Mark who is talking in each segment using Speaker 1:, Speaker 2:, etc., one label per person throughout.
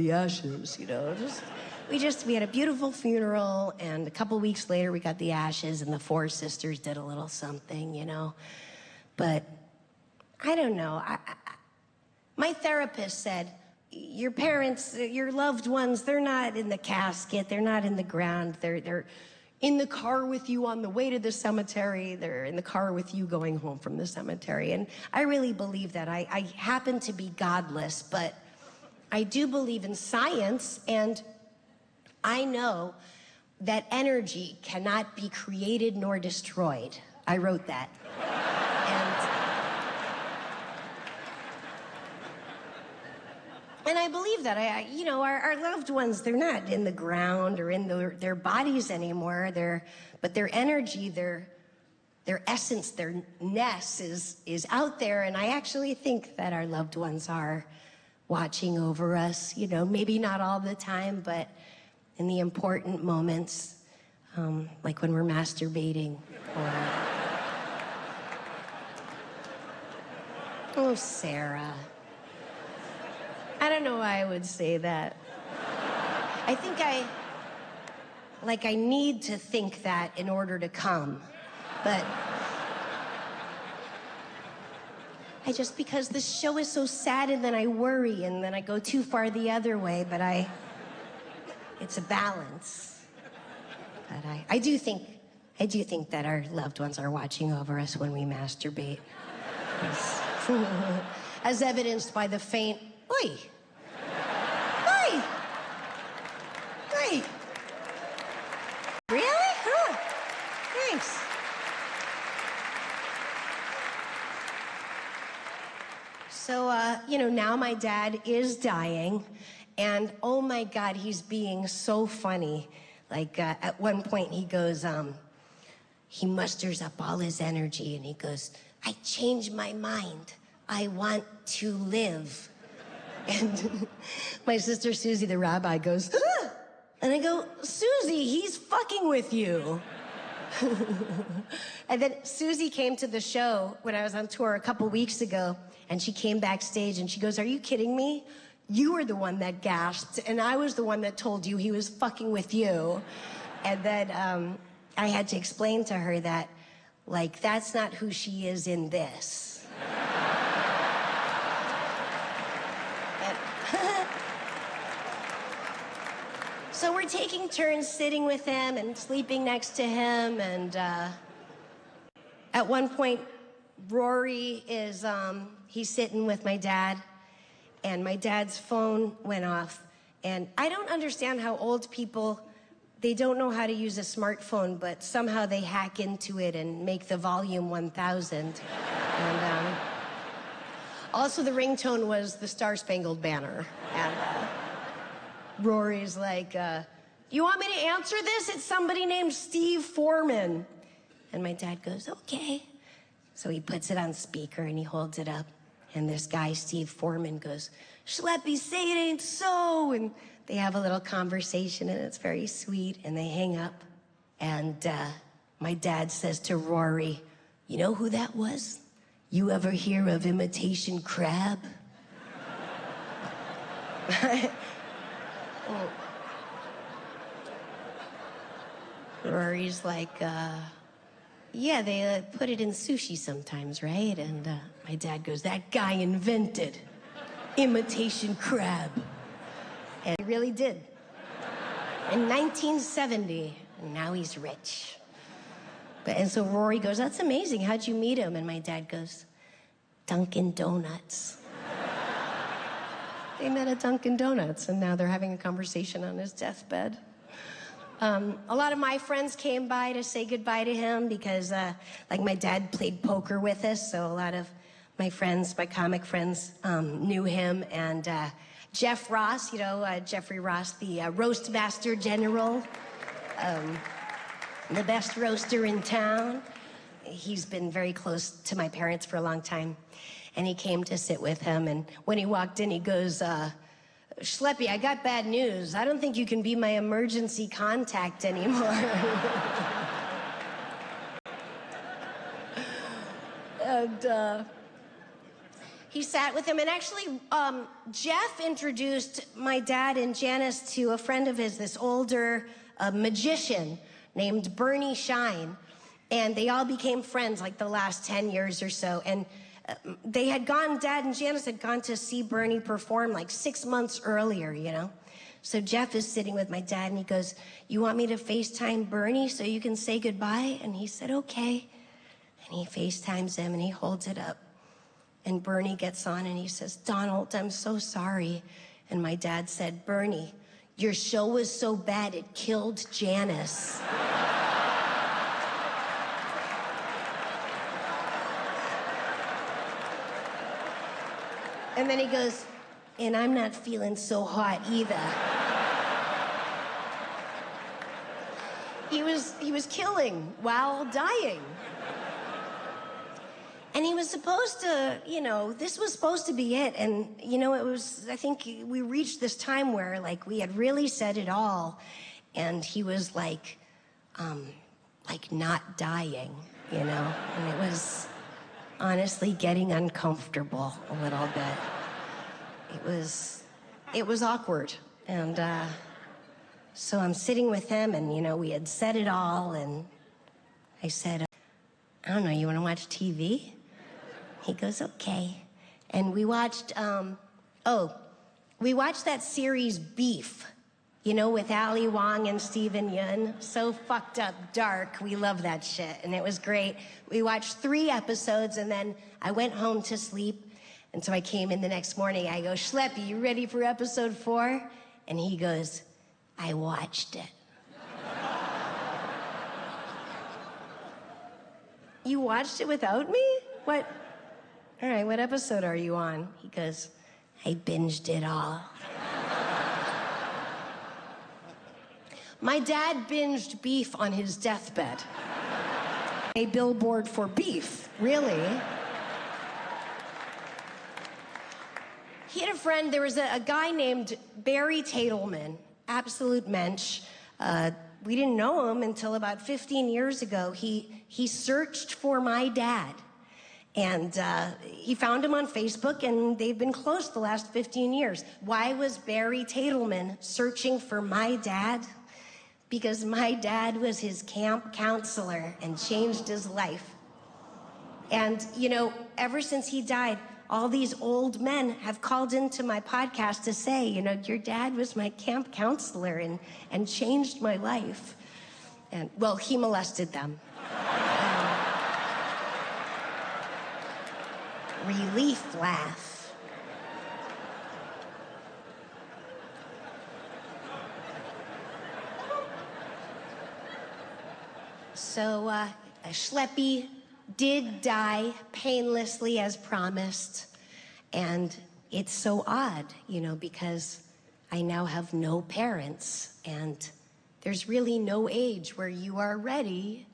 Speaker 1: the ashes, we had a beautiful funeral, and a couple weeks later we got the ashes, and the four sisters did a little something, But I don't know. My therapist said, your parents, your loved ones, they're not in the casket, they're not in the ground, they're in the car with you on the way to the cemetery, they're in the car with you going home from the cemetery. And I really believe that. I happen to be godless, but I do believe in science, and I know that energy cannot be created nor destroyed. I wrote that. And I believe that. Our loved ones, they're not in the ground or in their bodies anymore. But their energy, their essence, their ness is out there. And I actually think that our loved ones are watching over us, maybe not all the time, but in the important moments, like when we're masturbating or... Oh, Sarah. I don't know why I would say that. I think I need to think that in order to come, but because the show is so sad, and then I worry, and then I go too far the other way, but it's a balance. But I do think that our loved ones are watching over us when we masturbate. As evidenced by the faint, oi! Oi! Oi! Really? Huh. Thanks. So, now my dad is dying, and oh my God, he's being so funny. Like, at one point he goes, he musters up all his energy, and he goes, I changed my mind. I want to live. And my sister Susie, the rabbi, goes, ah! And I go, Susie, he's fucking with you. And then Susie came to the show when I was on tour a couple weeks ago, and she came backstage and she goes, are you kidding me? You were the one that gasped, and I was the one that told you he was fucking with you. And then I had to explain to her that, that's not who she is in this. So we're taking turns sitting with him and sleeping next to him, and at one point, Rory is, he's sitting with my dad, and my dad's phone went off, and I don't understand how old people, they don't know how to use a smartphone, but somehow they hack into it and make the volume 1000. And also the ringtone was the Star Spangled Banner. And Rory's like, you want me to answer this? It's somebody named Steve Foreman. And my dad goes, okay. So he puts it on speaker and he holds it up. And this guy, Steve Foreman, goes, Schleppy, say it ain't so. And they have a little conversation, and it's very sweet, and they hang up. And my dad says to Rory, you know who that was? You ever hear of Imitation Crab? Rory's like, yeah, they put it in sushi sometimes, right? And my dad goes, that guy invented Imitation Crab. And he really did. In 1970, and now he's rich. And so Rory goes, that's amazing, how'd you meet him? And my dad goes, Dunkin' Donuts. They met at Dunkin' Donuts, and now they're having a conversation on his deathbed. A lot of my friends came by to say goodbye to him because, my dad played poker with us, so a lot of my friends, my comic friends, knew him. And Jeff Ross, Jeffrey Ross, the roast master general, the best roaster in town. He's been very close to my parents for a long time. And he came to sit with him, and when he walked in, he goes, Schleppy, I got bad news. I don't think you can be my emergency contact anymore. And he sat with him. And actually, Jeff introduced my dad and Janice to a friend of his, this older magician named Bernie Shine. And they all became friends like the last 10 years or so. And they had gone, Dad and Janice had gone to see Bernie perform like 6 months earlier, you know? So Jeff is sitting with my dad and he goes, "You want me to FaceTime Bernie so you can say goodbye?" And he said, "Okay." And he FaceTimes him and he holds it up. And Bernie gets on and he says, "Donald, I'm so sorry." And my dad said, "Bernie, your show was so bad it killed Janice." And then he goes, "And I'm not feeling so hot either." He was killing while dying. And he was supposed to, you know, this was supposed to be it. And, you know, it was, I think we reached this time where, like, we had really said it all. And he was, like not dying, you know? And it was honestly getting uncomfortable a little bit. It was awkward. And so I'm sitting with him and, you know, we had said it all. And I said, "I don't know, you want to watch TV?" He goes, "Okay." And we watched, we watched that series Beef, you know, with Ali Wong and Steven Yeun. So fucked up, dark. We love that shit. And it was great. We watched 3 episodes and then I went home to sleep. And so I came in the next morning. I go, "Schleppy, you ready for episode 4? And he goes, "I watched it." "You watched it without me? What? All right, what episode are you on?" He goes, "I binged it all." My dad binged Beef on his deathbed. A billboard for beef, really. He had a friend, there was a guy named Barry Tatelman, absolute mensch. We didn't know him until about 15 years ago. He searched for my dad. And he found him on Facebook, and they've been close the last 15 years. Why was Barry Tatelman searching for my dad? Because my dad was his camp counselor and changed his life. And, you know, ever since he died, all these old men have called into my podcast to say, you know, "Your dad was my camp counselor and changed my life." And, well, he molested them. Relief laugh. So, Schleppy did die painlessly as promised. And it's so odd, you know, because I now have no parents. And there's really no age where you are ready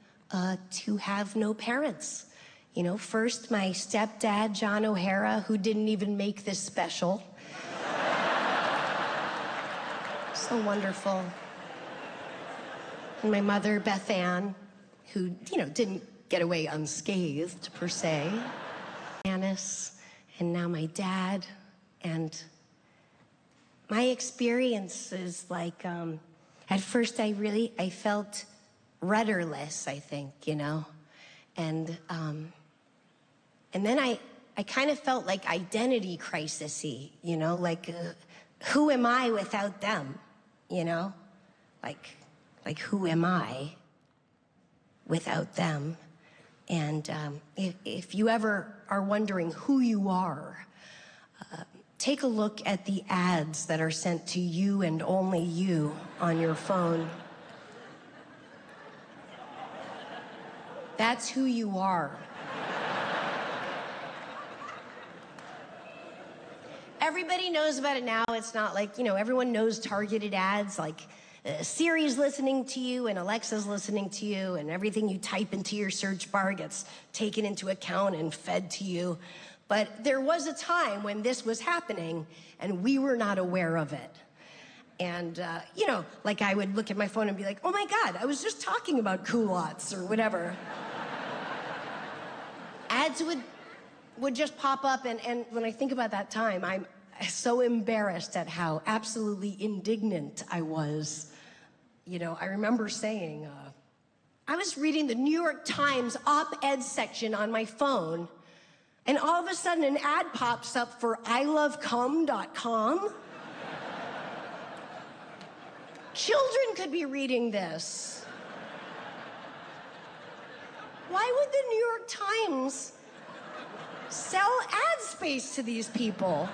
Speaker 1: to have no parents. You know, first my stepdad, John O'Hara, who didn't even make this special. So wonderful. And my mother, Beth Ann, who, you know, didn't get away unscathed, per se. Janice, and now my dad. And my experience is like, at first I felt rudderless, I think, you know? And then I kind of felt like identity crisis-y, you know, like, who am I without them, you know? Like who am I without them? And if you ever are wondering who you are, take a look at the ads that are sent to you and only you on your phone. That's who you are. Everybody knows about it now. It's not like, you know, everyone knows targeted ads, like Siri's listening to you and Alexa's listening to you, and everything you type into your search bar gets taken into account and fed to you. But there was a time when this was happening and we were not aware of it. And, you know, like I would look at my phone and be like, "Oh my God, I was just talking about culottes," or whatever. would just pop up, and when I think about that time, I'm so embarrassed at how absolutely indignant I was. You know, I remember saying, I was reading the New York Times op-ed section on my phone, and all of a sudden an ad pops up for ilovecum.com. Children could be reading this. Why would the New York Times sell ad space to these people?